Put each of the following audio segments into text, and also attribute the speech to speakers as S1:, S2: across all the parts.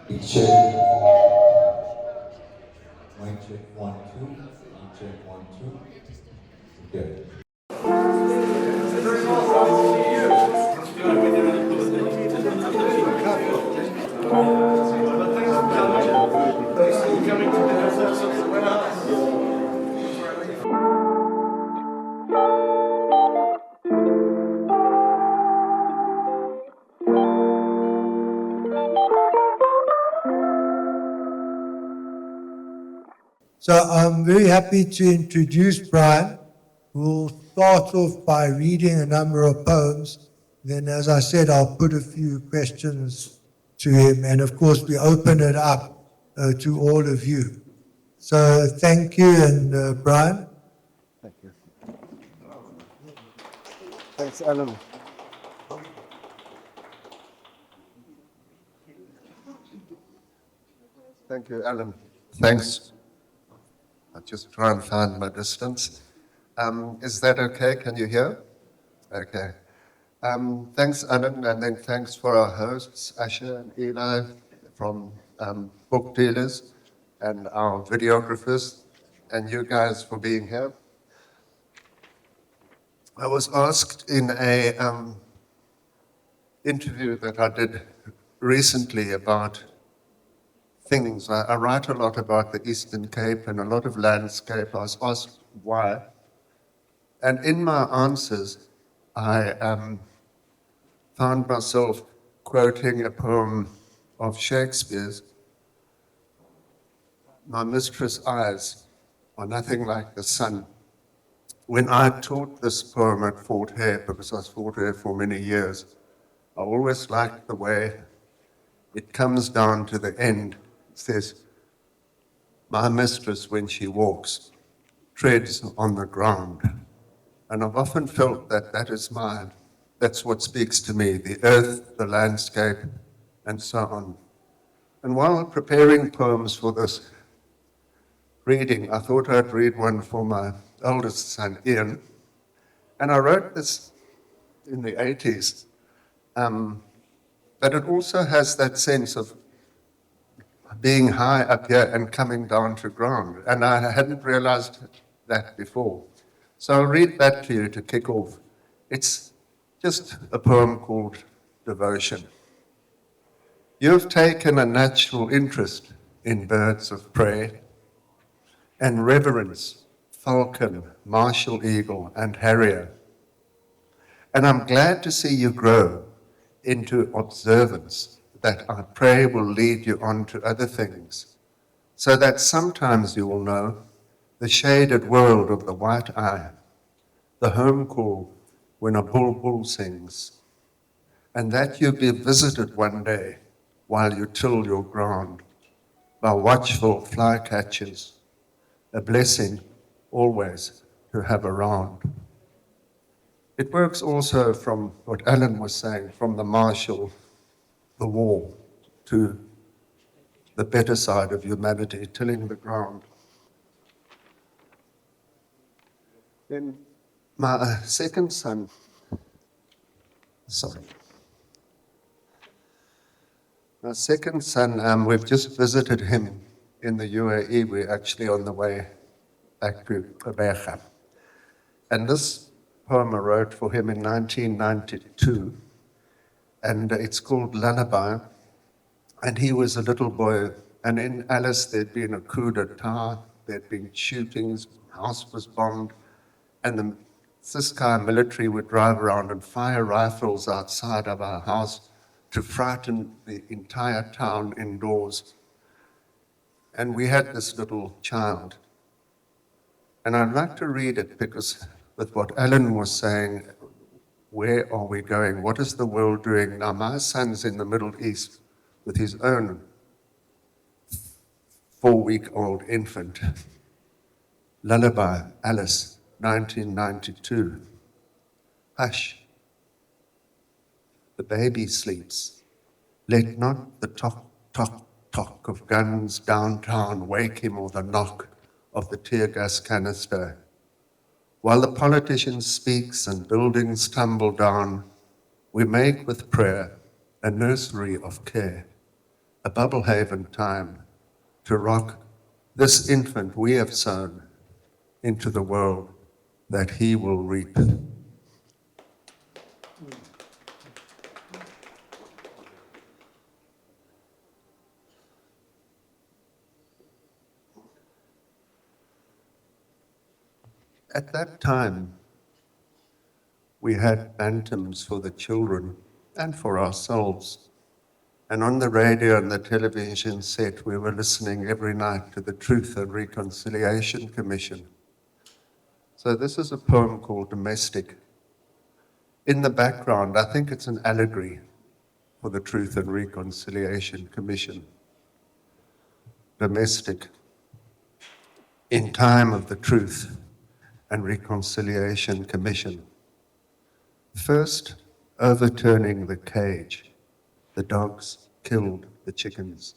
S1: Mic check. Mic check 1 2. Mic check 1 2. Okay.
S2: So I'm very happy to introduce Brian. We'll start off by reading a number of poems. Then, as I said, I'll put a few questions to him. And of course, we open it up to all of you. So thank you, and Brian.
S3: Thank you. Thanks, Alan. Thank you, Alan. Thanks. I'll just try and find my distance. Is that okay? Can you hear? Okay. Thanks, Alan, and then thanks for our hosts, Asher and Eli from Book Dealers, and our videographers, and you guys for being here. I was asked in a interview that I did recently about things. I write a lot about the Eastern Cape and a lot of landscape. I was asked why. And in my answers, I found myself quoting a poem of Shakespeare's, "My mistress' eyes are nothing like the sun." When I taught this poem at Fort Hare, because I was Fort Hare for many years, I always liked the way it comes down to the end. It says, "My mistress, when she walks, treads on the ground." And I've often felt that that's what speaks to me, the earth, the landscape, and so on. And while preparing poems for this reading, I thought I'd read one for my eldest son, Ian. And I wrote this in the 80s. But it also has that sense of being high up here and coming down to ground. And I hadn't realized that before. So I'll read that to you to kick off. It's just a poem called Devotion. You've taken a natural interest in birds of prey and reverence falcon, martial eagle, and harrier. And I'm glad to see you grow into observance that I pray will lead you on to other things, so that sometimes you will know the shaded world of the white eye, the home call when a bulbul sings, and that you be visited one day while you till your ground by watchful flycatchers, a blessing always to have around. It works also from what Alan was saying, from the martial, the war, to the better side of humanity, tilling the ground. Then my second son, we've just visited him in the UAE. We're actually on the way back to Baakens. And this poem I wrote for him in 1992, and it's called Lullaby. And he was a little boy, and in Alice there'd been a coup d'etat, there'd been shootings, house was bombed, and the Cisco military would drive around and fire rifles outside of our house to frighten the entire town indoors. And we had this little child. And I'd like to read it because with what Alan was saying, where are we going? What is the world doing? Now, my son's in the Middle East with his own 4-week-old infant. Lullaby, Alice, 1992. Hush, the baby sleeps. Let not the tock, tock, tock of guns downtown wake him, or the knock of the tear gas canister. While the politician speaks and buildings tumble down, we make with prayer a nursery of care, a bubble haven time to rock this infant we have sown into the world that he will reap. At that time, we had bantams for the children and for ourselves. And on the radio and the television set, we were listening every night to the Truth and Reconciliation Commission. So this is a poem called Domestic. In the background, I think it's an allegory for the Truth and Reconciliation Commission. Domestic. In time of the Truth and Reconciliation Commission. First, overturning the cage. The dogs killed the chickens.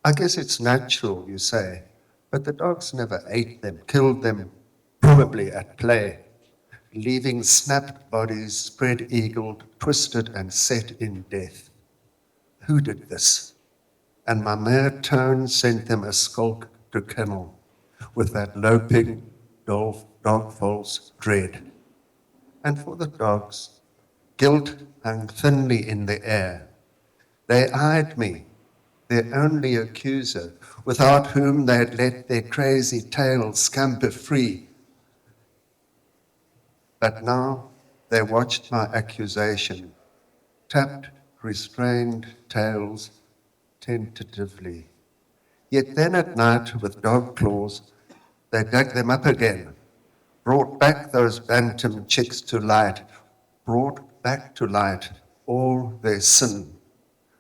S3: I guess it's natural, you say, but the dogs never ate them, killed them, probably at play, leaving snapped bodies spread-eagled, twisted and set in death. Who did this? And my mare tone sent them a skulk to kennel with that loping dog false dread. And for the dogs, guilt hung thinly in the air. They eyed me, their only accuser, without whom they'd let their crazy tails scamper free. But now they watched my accusation, tapped restrained tails tentatively. Yet then at night, with dog claws, they dug them up again, brought back those bantam chicks to light, brought back to light all their sin.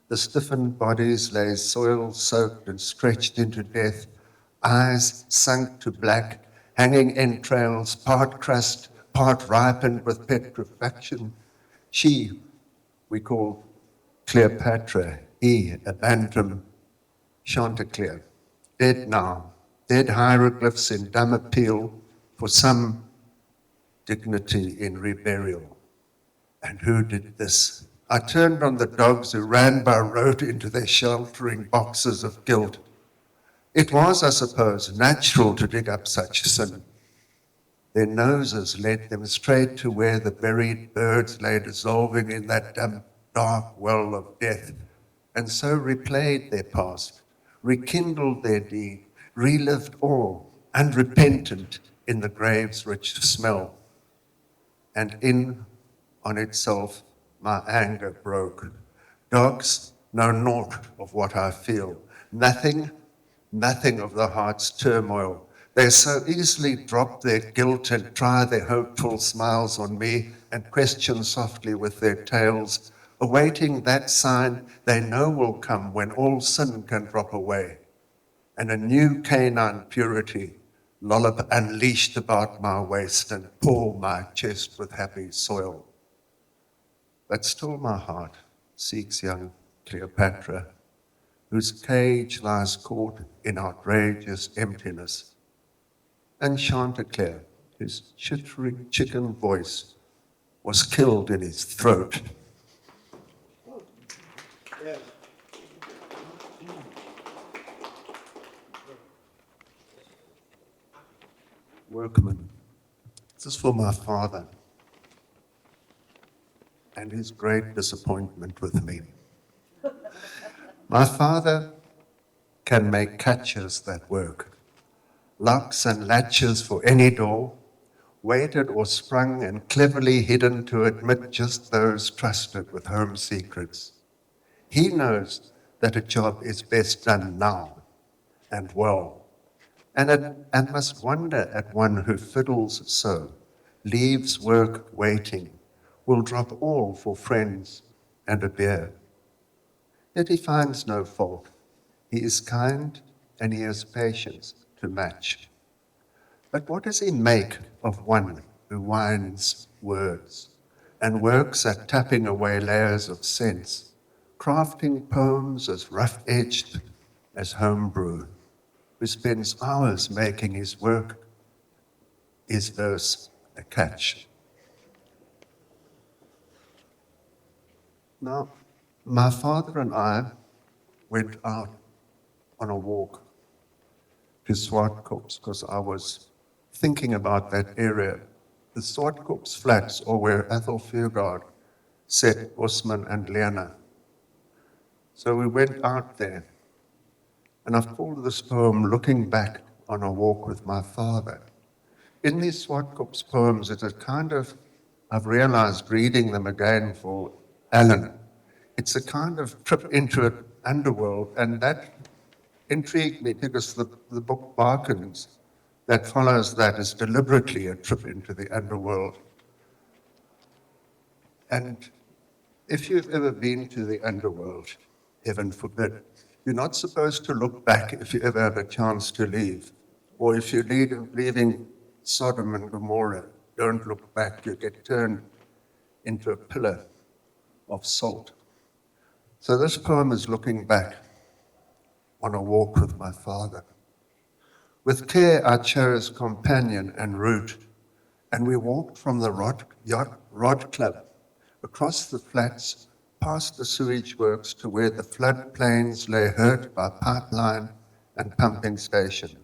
S3: The stiffened bodies lay soil-soaked and stretched into death, eyes sunk to black, hanging entrails, part crushed, part ripened with petrifaction. She, we call Cleopatra, he, a bantam, Chanticleer, dead now, dead hieroglyphs in dumb appeal for some dignity in reburial. And who did this? I turned on the dogs who ran by road into their sheltering boxes of guilt. It was, I suppose, natural to dig up such sin. Their noses led them straight to where the buried birds lay dissolving in that damp, dark well of death, and so replayed their past, rekindled their deed, relived all, unrepentant in the grave's rich smell. And in on itself my anger broke. Dogs know naught of what I feel, nothing of the heart's turmoil. They so easily drop their guilt and try their hopeful smiles on me and question softly with their tails, awaiting that sign they know will come when all sin can drop away, and a new canine purity lollop unleashed about my waist and paw my chest with happy soil. But still my heart seeks young Cleopatra, whose cage lies caught in outrageous emptiness, and Chanticleer, whose chittering chicken voice was killed in his throat. Workman, this is for my father and his great disappointment with me. My father can make catches that work, locks and latches for any door, weighted or sprung and cleverly hidden to admit just those trusted with home secrets. He knows that a job is best done now and well, and must wonder at one who fiddles so, leaves work waiting, will drop all for friends and a beer. Yet he finds no fault. He is kind and he has patience to match. But what does he make of one who winds words and works at tapping away layers of sense, crafting poems as rough-edged as homebrew, who spends hours making his work, his verse, a catch? Now, my father and I went out on a walk to Swartkops because I was thinking about that area. The Swartkops flats, or where Ethel Fugard set Osman and Lena. So we went out there, and I've called this poem Looking Back on a Walk with My Father. In these Swartkops poems, it's a kind of, I've realized reading them again for Alan, it's a kind of trip into an underworld, and that intrigued me because the book Baakens that follows that is deliberately a trip into the underworld. And if you've ever been to the underworld, heaven forbid, you're not supposed to look back if you ever have a chance to leave. Or if you're leaving Sodom and Gomorrah, don't look back, you get turned into a pillar of salt. So this poem is looking back on a walk with my father. With care I chose companion and route, and we walked from the Rod Club across the flats, past the sewage works to where the floodplains lay hurt by pipeline and pumping station.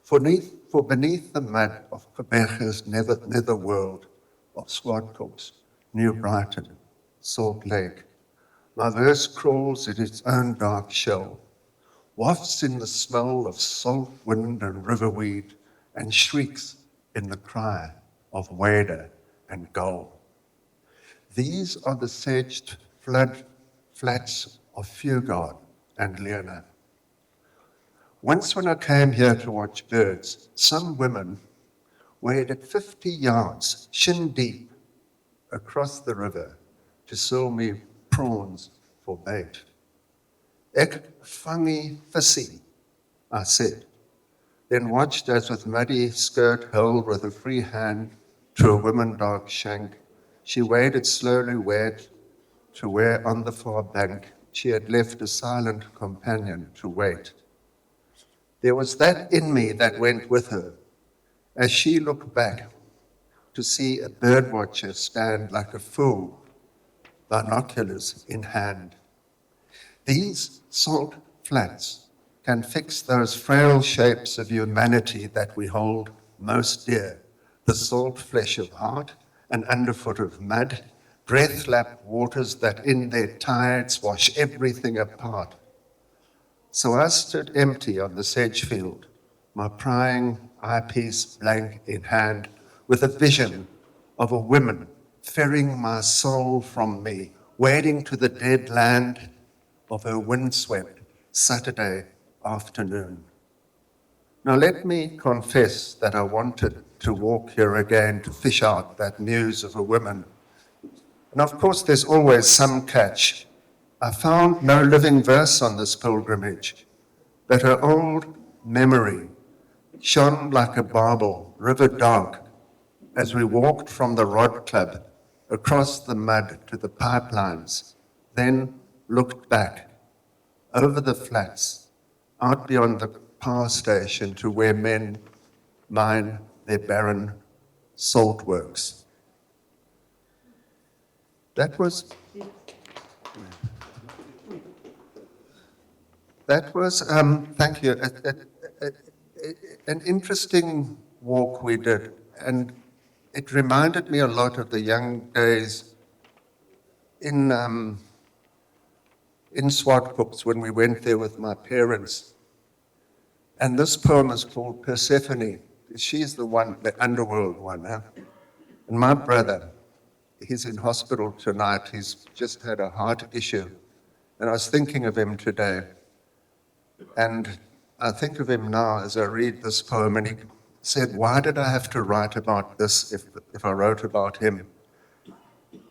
S3: For beneath the mud of Quebec's netherworld of Swartkops, New Brighton, Salt Lake, my verse crawls in its own dark shell, wafts in the smell of salt wind and riverweed, and shrieks in the cry of wader and gull. These are the sedged flats of Fugard and Lena. Once when I came here to watch birds, some women waded 50 yards, shin deep, across the river to sell me prawns for bait. Ek vangie visie, I said, then watched as with muddy skirt held with a free hand to a woman dark shank, she waded slowly wet to where on the far bank she had left a silent companion to wait. There was that in me that went with her as she looked back to see a birdwatcher stand like a fool, binoculars in hand. These salt flats can fix those frail shapes of humanity that we hold most dear, the salt flesh of heart, an underfoot of mud, breath-lapped waters that in their tides wash everything apart. So I stood empty on the sedge field, my prying eyepiece blank in hand, with a vision of a woman ferrying my soul from me, wading to the dead land of her windswept Saturday afternoon. Now let me confess that I wanted to walk here again to fish out that muse of a woman. And of course there's always some catch. I found no living verse on this pilgrimage, but her old memory shone like a bauble, river dark, as we walked from the Rod Club across the mud to the pipelines, then looked back over the flats, out beyond the power station to where men mine their barren salt works. That was thank you, an interesting walk we did, and it reminded me a lot of the young days in Swartkops when we went there with my parents. And this poem is called Persephone. She's the one, the underworld one. Huh? And my brother, he's in hospital tonight. He's just had a heart issue. And I was thinking of him today. And I think of him now as I read this poem. And he said, why did I have to write about this if I wrote about him?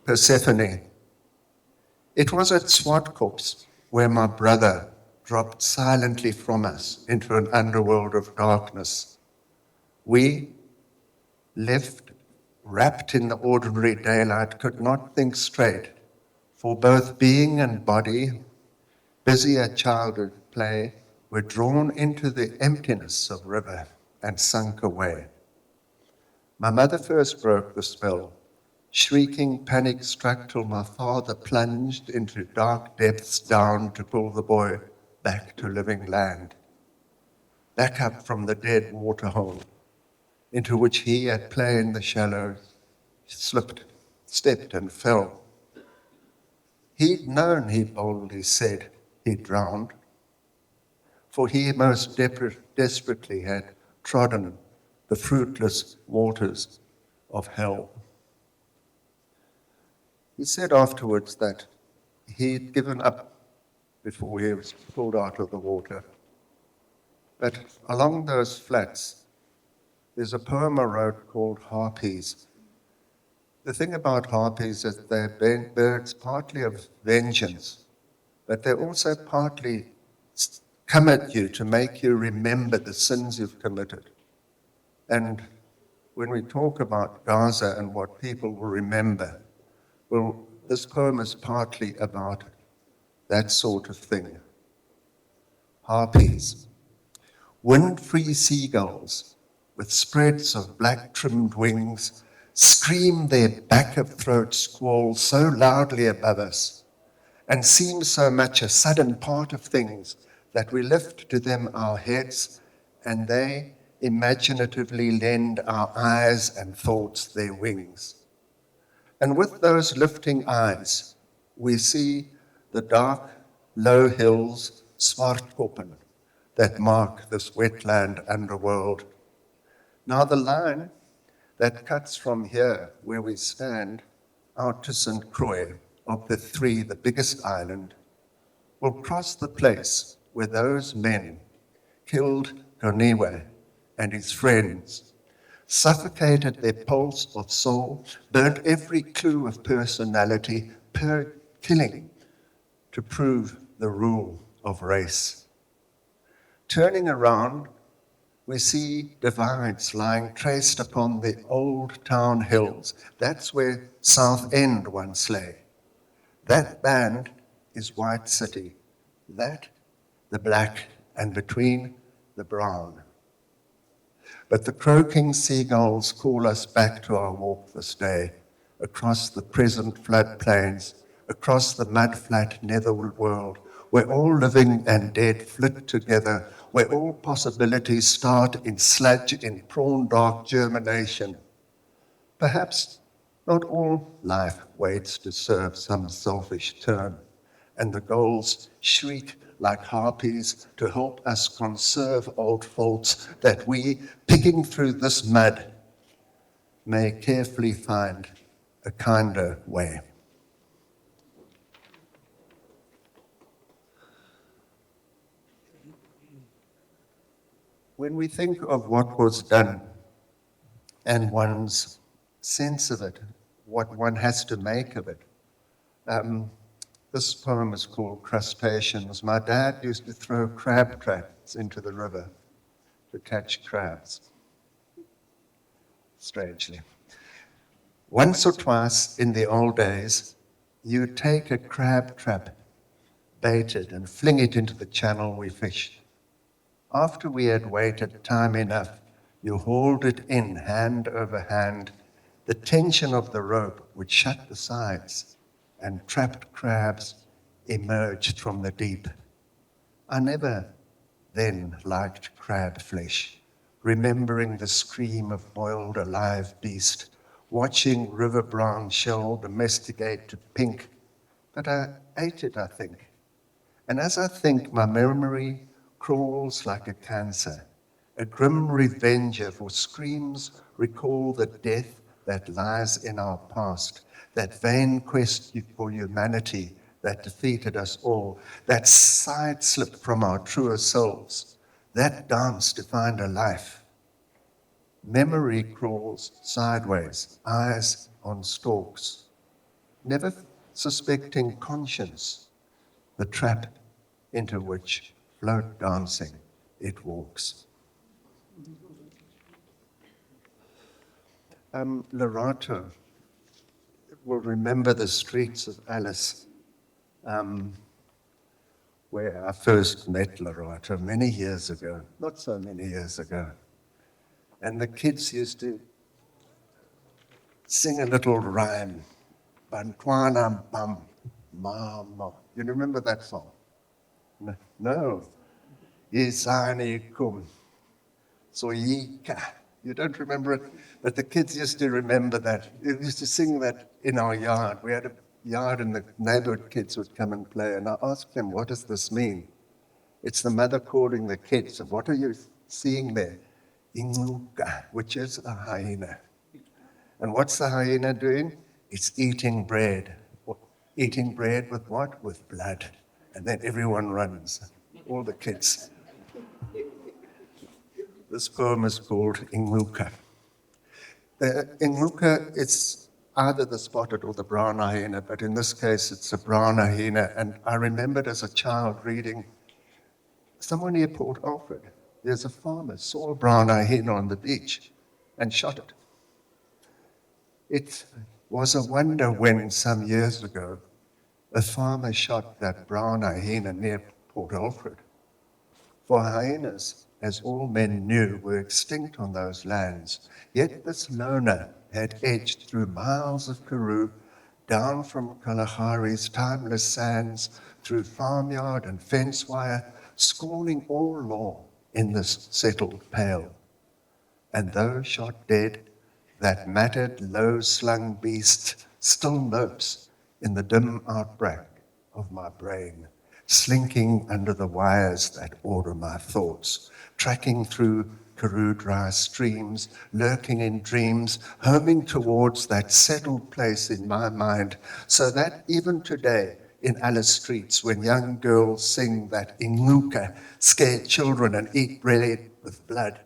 S3: Persephone. It was at Swartkops where my brother dropped silently from us into an underworld of darkness. We, left wrapped in the ordinary daylight, could not think straight, for both being and body, busy at childhood play, were drawn into the emptiness of river and sunk away. My mother first broke the spell. Shrieking, panic struck till my father plunged into dark depths down to pull the boy back to living land, back up from the dead waterhole into which he at play in the shallows slipped, stepped and fell. He'd known, he boldly said, he'd drowned, for he most desperately had trodden the fruitless waters of hell. He said afterwards that he'd given up before he was pulled out of the water. But along those flats, there's a poem I wrote called Harpies. The thing about harpies is they're birds partly of vengeance, but they also partly come at you to make you remember the sins you've committed. And when we talk about Gaza and what people will remember, well, this poem is partly about that sort of thing. Harpies, wind-free seagulls with spreads of black-trimmed wings scream their back-of-throat squall so loudly above us and seem so much a sudden part of things that we lift to them our heads and they imaginatively lend our eyes and thoughts their wings. And with those lifting eyes, we see the dark, low hills, Zwartkoppen, that mark this wetland underworld. Now the line that cuts from here, where we stand, out to St. Croix, of the three, the biggest island, will cross the place where those men killed Goniwe and his friends, suffocated their pulse of soul, burnt every clue of personality, per killing to prove the rule of race. Turning around, we see divides lying traced upon the old town hills. That's where South End once lay. That band is White City, that the black, and between the brown. But the croaking seagulls call us back to our walk this day, across the present floodplains, across the mud-flat netherworld, where all living and dead flit together, where all possibilities start in sludge, in prawn-dark germination. Perhaps not all life waits to serve some selfish turn, and the gulls shriek like harpies to help us conserve old faults that we, picking through this mud, may carefully find a kinder way. When we think of what was done and one's sense of it, what one has to make of it, this poem is called Crustaceans. My dad used to throw crab traps into the river to catch crabs, strangely. Once or twice in the old days, you'd take a crab trap baited and fling it into the channel we fished. After we had waited time enough, you hauled it in hand over hand. The tension of the rope would shut the sides, and trapped crabs emerged from the deep. I never then liked crab flesh, remembering the scream of boiled alive beast, watching river brown shell domesticate to pink. But I ate it, I think. And as I think, my memory crawls like a cancer. A grim revenger for screams recall the death that lies in our past, that vain quest for humanity that defeated us all, that side slip from our truer selves, that dance to find a life. Memory crawls sideways, eyes on stalks, never suspecting conscience, the trap into which, float dancing, it walks. Lerato will remember the streets of Alice, where I first met Lerato many years ago, not so many years ago. And the kids used to sing a little rhyme, Bantwana Bam Mama. You remember that song? No. Isani kum. Soyika. You don't remember it, but the kids used to remember that. They used to sing that in our yard. We had a yard and the neighborhood kids would come and play. And I asked them, what does this mean? It's the mother calling the kids. And what are you seeing there? Inguka, which is a hyena. And what's the hyena doing? It's eating bread. Eating bread with what? With blood. And then everyone runs, all the kids. This poem is called Inguka. The Inguka, it's either the spotted or the brown hyena, but in this case it's a brown hyena. And I remembered as a child reading somewhere near Port Alfred, there's a farmer saw a brown hyena on the beach and shot it. It was a wonder when some years ago a farmer shot that brown hyena near Port Alfred. For hyenas, as all men knew, were extinct on those lands. Yet this loner had edged through miles of Karoo, down from Kalahari's timeless sands, through farmyard and fence wire, scorning all law in this settled pale. And though shot dead, that matted, low-slung beast still mopes in the dim outbreak of my brain, slinking under the wires that order my thoughts, tracking through Karoo dry streams, lurking in dreams, homing towards that settled place in my mind, so that even today in Alice streets, when young girls sing that Inguka, scare children and eat bread with blood,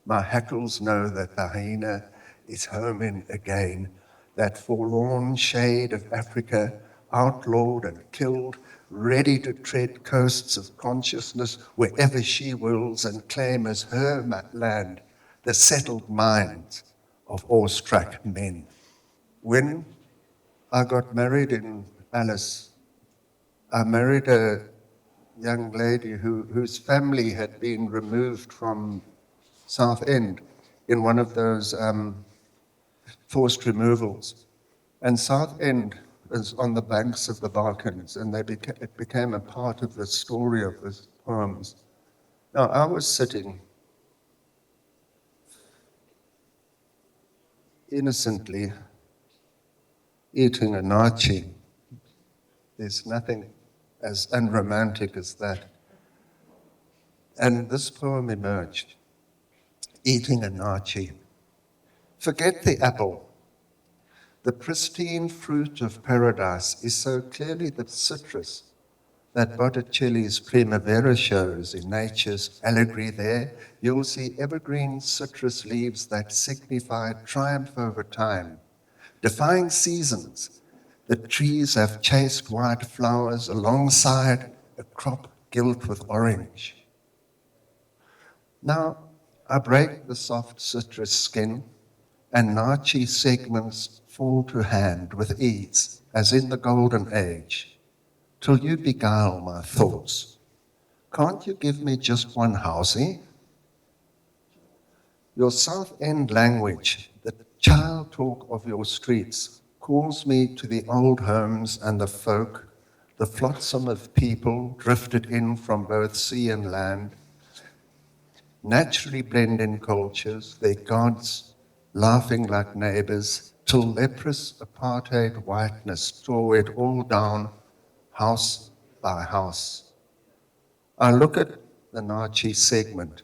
S3: my hackles know that the hyena is home in again, that forlorn shade of Africa, outlawed and killed, ready to tread coasts of consciousness wherever she wills and claim as her land the settled minds of awestruck men. When I got married in Alice, I married a young lady whose family had been removed from Southend in one of those forced removals. And Southend is on the banks of the Baakens, and it became a part of the story of the poems. Now, I was sitting innocently eating a nachi. There's nothing as unromantic as that. And this poem emerged, eating a nachi. Forget the apple. The pristine fruit of paradise is so clearly the citrus that Botticelli's Primavera shows in nature's allegory there. You'll see evergreen citrus leaves that signify triumph over time. Defying seasons, the trees have chaste white flowers alongside a crop gilt with orange. Now, I break the soft citrus skin, and nachi segments fall to hand with ease, as in the golden age, till you beguile my thoughts. Can't you give me just one housie? Your Southend language, the child talk of your streets, calls me to the old homes and the folk, the flotsam of people drifted in from both sea and land, naturally blend in cultures, their gods laughing like neighbors, till leprous apartheid whiteness tore it all down, house by house. I look at the nachi segment,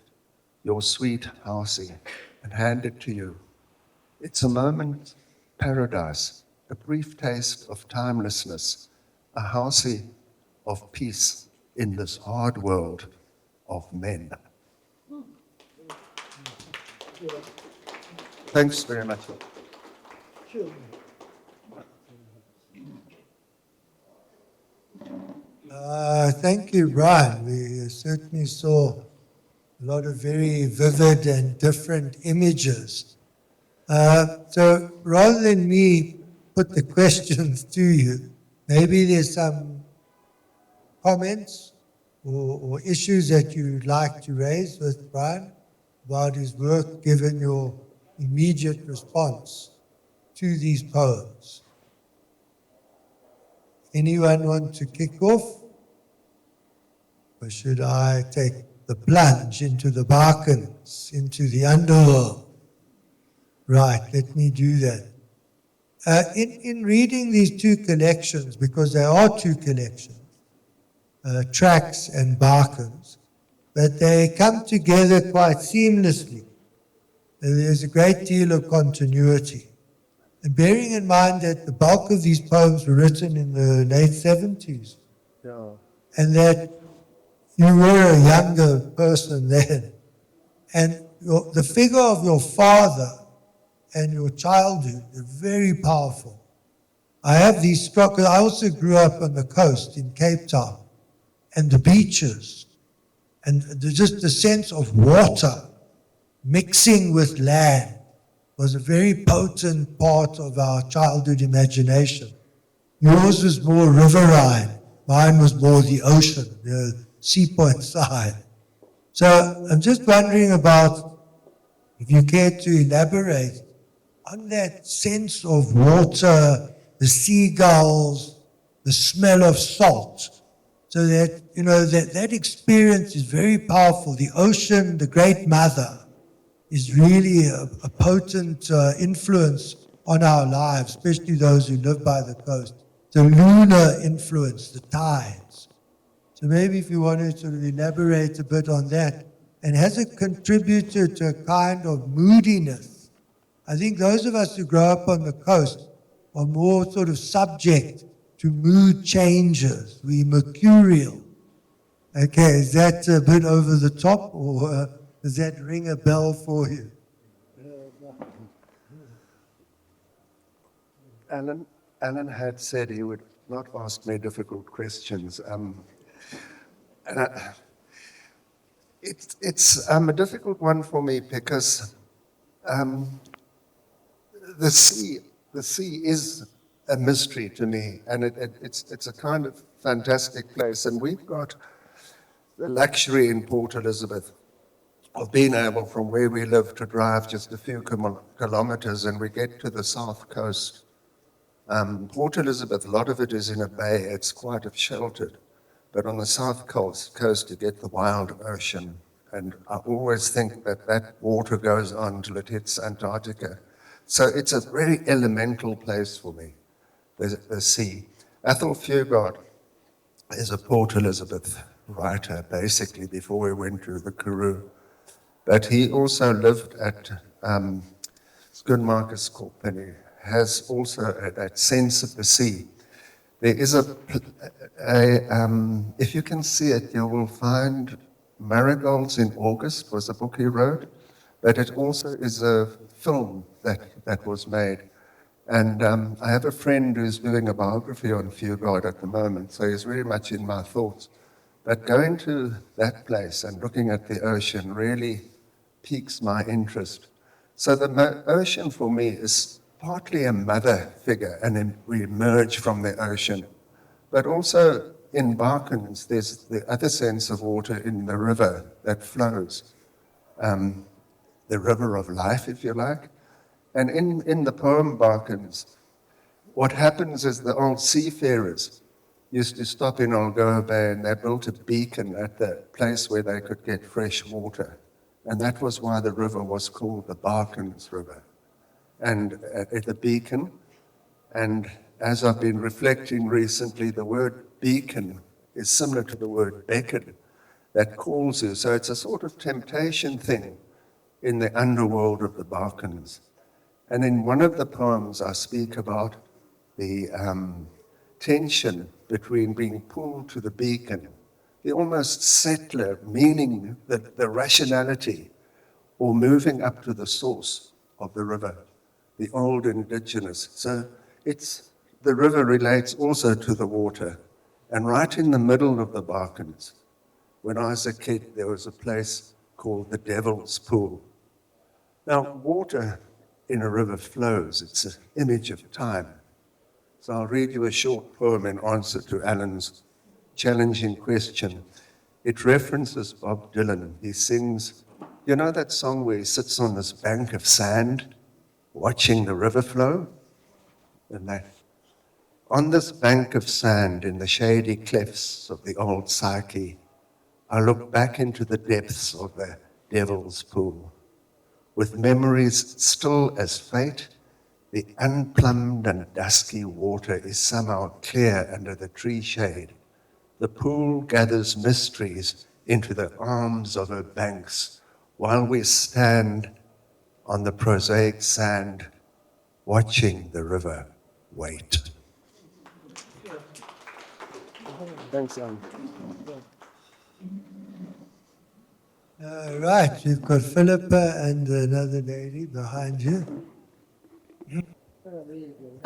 S3: your sweet housie, and hand it to you. It's a moment paradise, a brief taste of timelessness, a housie of peace in this hard world of men. Thanks very much.
S2: Thank you, Brian. We certainly saw a lot of very vivid and different images. So rather than me put the questions to you, maybe there's some comments or issues that you'd like to raise with Brian about his work, given your immediate response to these poems. Anyone want to kick off? Or should I take the plunge into the Baakens, into the Underworld? Right, let me do that. In reading these two collections, because there are two collections, Tracks and Baakens, but they come together quite seamlessly. There's a great deal of continuity. And bearing in mind that the bulk of these poems were written in the late 70s, and that you were a younger person then, and the figure of your father and your childhood are very powerful. I have these struck, because I also grew up on the coast in Cape Town, and the beaches, and just the sense of water mixing with land was a very potent part of our childhood imagination. Yours was more riverine, mine was more the ocean, the seapoint side. So I'm just wondering about if you care to elaborate on that sense of water, the seagulls, the smell of salt, so that, that experience is very powerful. The ocean, the great mother, is really a potent influence on our lives, especially those who live by the coast. The lunar influence, the tides. So maybe if you want to sort of elaborate a bit on that, and has it contributed to a kind of moodiness? I think those of us who grow up on the coast are more sort of subject to mood changes. We're mercurial. Okay, is that a bit over the top, or does that ring a bell for you?
S3: Alan had said he would not ask me difficult questions. It's a difficult one for me because the sea is a mystery to me, and it's a kind of fantastic place. And we've got the luxury in Port Elizabeth of being able, from where we live, to drive just a few kilometers and we get to the south coast. Port Elizabeth, a lot of it is in a bay, it's quite sheltered. But on the south coast, you get the wild ocean. And I always think that water goes on till it hits Antarctica. So it's a very elemental place for me, the sea. Athol Fugard is a Port Elizabeth writer, basically, before we went to the Karoo. But he also lived at Schoenmakers Kop, and he has also that sense of the sea. There is if you can see it, you will find Marigolds in August was a book he wrote, but it also is a film that was made. And I have a friend who's doing a biography on Fugard at the moment, so he's very much in my thoughts. But going to that place and looking at the ocean really piques my interest. So the ocean for me is partly a mother figure, and then we emerge from the ocean. But also in Baakens, there's the other sense of water in the river that flows, the river of life, if you like. And in the poem Baakens, what happens is the old seafarers used to stop in Algoa Bay, and they built a beacon at the place where they could get fresh water. And that was why the river was called the Baakens River. And at the beacon, and as I've been reflecting recently, the word beacon is similar to the word beckon, that calls you. So it's a sort of temptation thing in the underworld of the Baakens. And in one of the poems, I speak about the tension between being pulled to the beacon, the almost settler, meaning the rationality, or moving up to the source of the river, the old indigenous. So the river relates also to the water. And right in the middle of the Baakens, when I was a kid, there was a place called the Devil's Pool. Now, water in a river flows. It's an image of time. So I'll read you a short poem in answer to Alan's challenging question. It references Bob Dylan. He sings, you know that song where he sits on this bank of sand, watching the river flow? And that, on this bank of sand in the shady clefts of the old psyche, I look back into the depths of the devil's pool. With memories still as fate, the unplumbed and dusky water is somehow clear under the tree shade. The pool gathers mysteries into the arms of her banks, while we stand on the prosaic sand, watching the river wait. Thanks, Jan.
S2: Right, you've got Philippa and another lady behind you.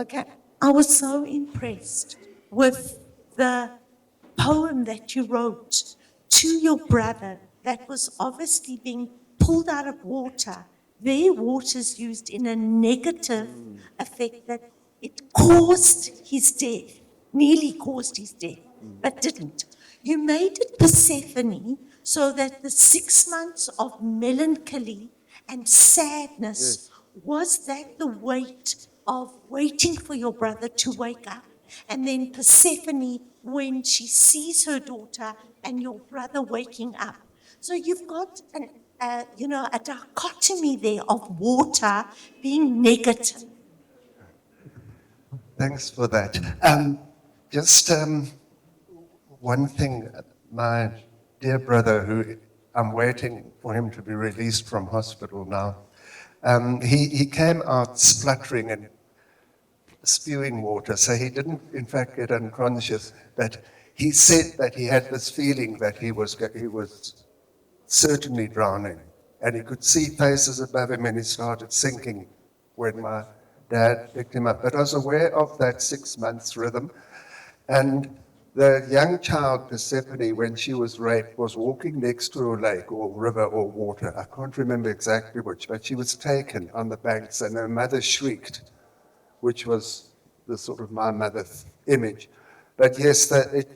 S4: Okay. I was so impressed with the poem that you wrote to your brother that was obviously being pulled out of water. Their water's used in a negative effect that it caused his death, nearly caused his death, but didn't. You made it Persephone so that the 6 months of melancholy and sadness, was that the weight of waiting for your brother to wake up? And then Persephone, when she sees her daughter and your brother waking up. So you've got a dichotomy there of water being negative.
S3: Thanks for that. Just one thing, my dear brother, who I'm waiting for him to be released from hospital now, he came out spluttering and spewing water, so he didn't in fact get unconscious, but he said that he had this feeling that he was certainly drowning, and he could see faces above him and he started sinking when my dad picked him up. But I was aware of that 6 months rhythm, and the young child Persephone, when she was raped, was walking next to a lake or river or water. I can't remember exactly which, but she was taken on the banks and her mother shrieked, which was the sort of my mother's image. But yes, that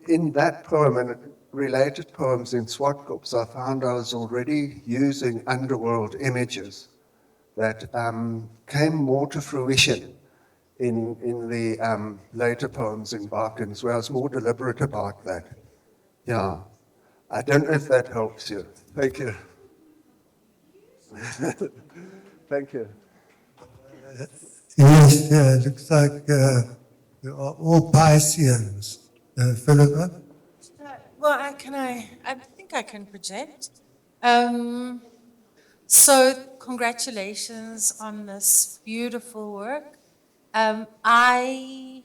S3: in that poem and related poems in Swartkops, I found I was already using underworld images that came more to fruition in the later poems in Baakens, where I was more deliberate about that. Yeah. I don't know if that helps you. Thank you. Thank you.
S2: Yes, yeah, it looks like you are all Pisceans. Philippa?
S5: Well, I think I can project. So congratulations on this beautiful work. I,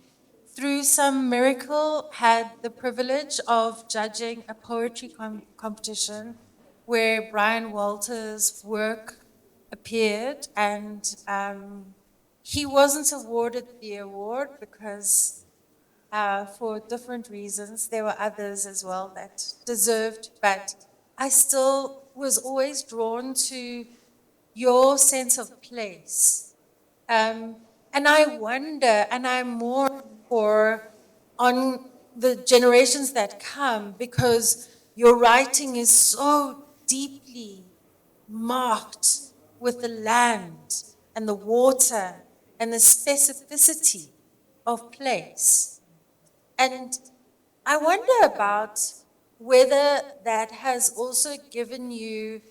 S5: through some miracle, had the privilege of judging a poetry competition where Brian Walter's work appeared, and he wasn't awarded the award because for different reasons. There were others as well that deserved, but I still was always drawn to your sense of place. And I wonder, and I mourn for on the generations that come, because your writing is so deeply marked with the land and the water and the specificity of place. And I wonder about whether that has also given you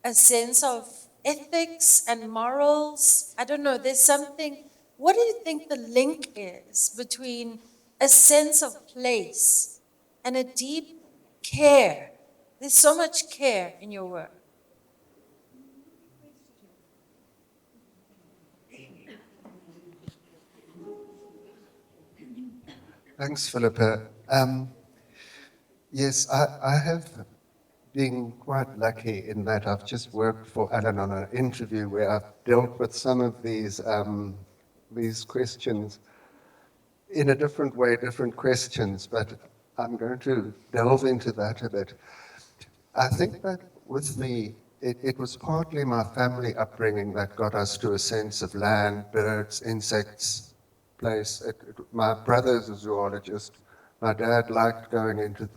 S5: a sense of ethics and morals. I don't know, there's something, what do you think the link is between a sense of place and a deep care? There's so much care in your work.
S3: Thanks, Philippa. Yes, I have been quite lucky in that I've just worked for Alan on an interview where I've dealt with some of these questions in a different way, different questions, but I'm going to delve into that a bit. I think that with me, it was partly my family upbringing that got us to a sense of land, birds, insects, place. My brother's a zoologist. My dad liked going into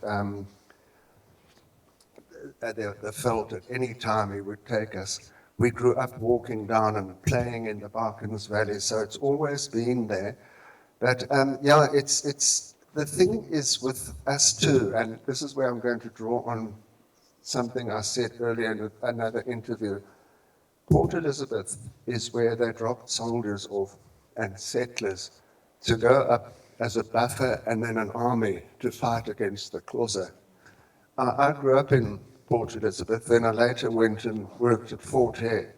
S3: the veld at any time he would take us. We grew up walking down and playing in the Baakens Valley, so it's always been there. But yeah, it's the thing is with us too, and this is where I'm going to draw on something I said earlier in another interview. Port Elizabeth is where they dropped soldiers off and settlers to go up as a buffer and then an army to fight against the Xhosa. I grew up in Port Elizabeth, then I later went and worked at Fort Hare,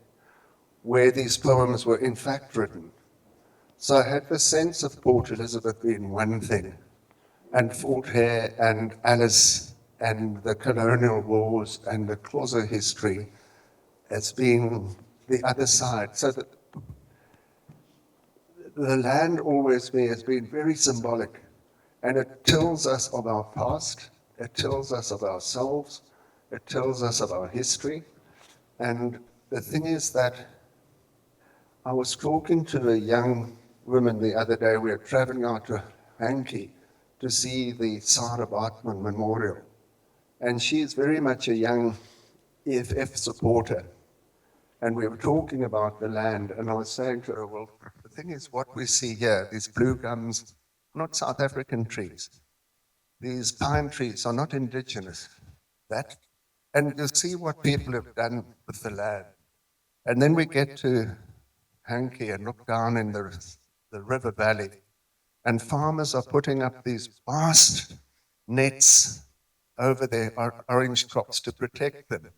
S3: where these poems were in fact written. So I had the sense of Port Elizabeth being one thing, and Fort Hare and Alice and the colonial wars and the Xhosa history as being the other side. So that the land always has been very symbolic, and it tells us of our past, it tells us of ourselves, it tells us of our history. And the thing is that I was talking to a young woman the other day. We were traveling out to Hankey to see the Sarah Baartman Memorial. And she is very much a young EFF supporter. And we were talking about the land, and I was saying to her, well, the thing is, what we see here, these blue gums, not South African trees. These pine trees are not indigenous. And you see what people have done with the land. And then we get to Hankey and look down in the river valley, and farmers are putting up these vast nets over their orange crops to protect them.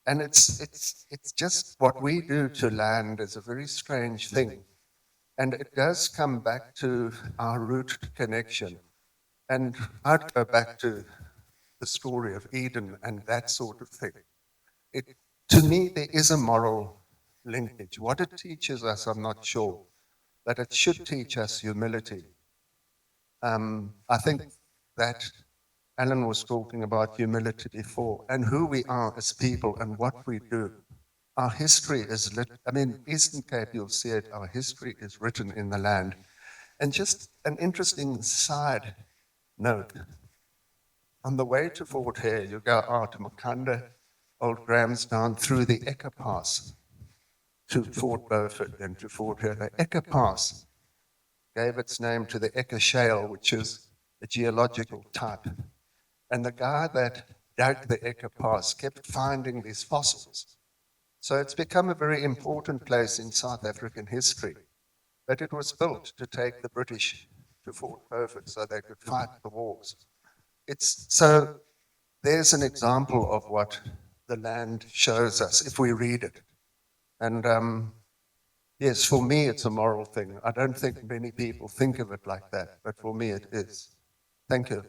S3: And it's just what we do to land is a very strange thing. And it does come back to our root connection. And I'd go back to the story of Eden and that sort of thing. To me, there is a moral linkage. What it teaches us, I'm not sure, but it should teach us humility. I think that Alan was talking about humility before, and who we are as people and what we do. Our history is Eastern Cape, you'll see it, our history is written in the land. And just an interesting side note, on the way to Fort Hare, you go out to Makanda, Old Grahamstown, through the Eka Pass to Fort Beaufort, then to Fort Hare. The Eka Pass gave its name to the Eka Shale, which is a geological type. And the guy that dug the Eka Pass kept finding these fossils. So it's become a very important place in South African history. But it was built to take the British to Fort Beaufort so they could fight the wars. So there's an example of what the land shows us if we read it. And yes, for me, it's a moral thing. I don't think many people think of it like that, but for me, it is. Thank you.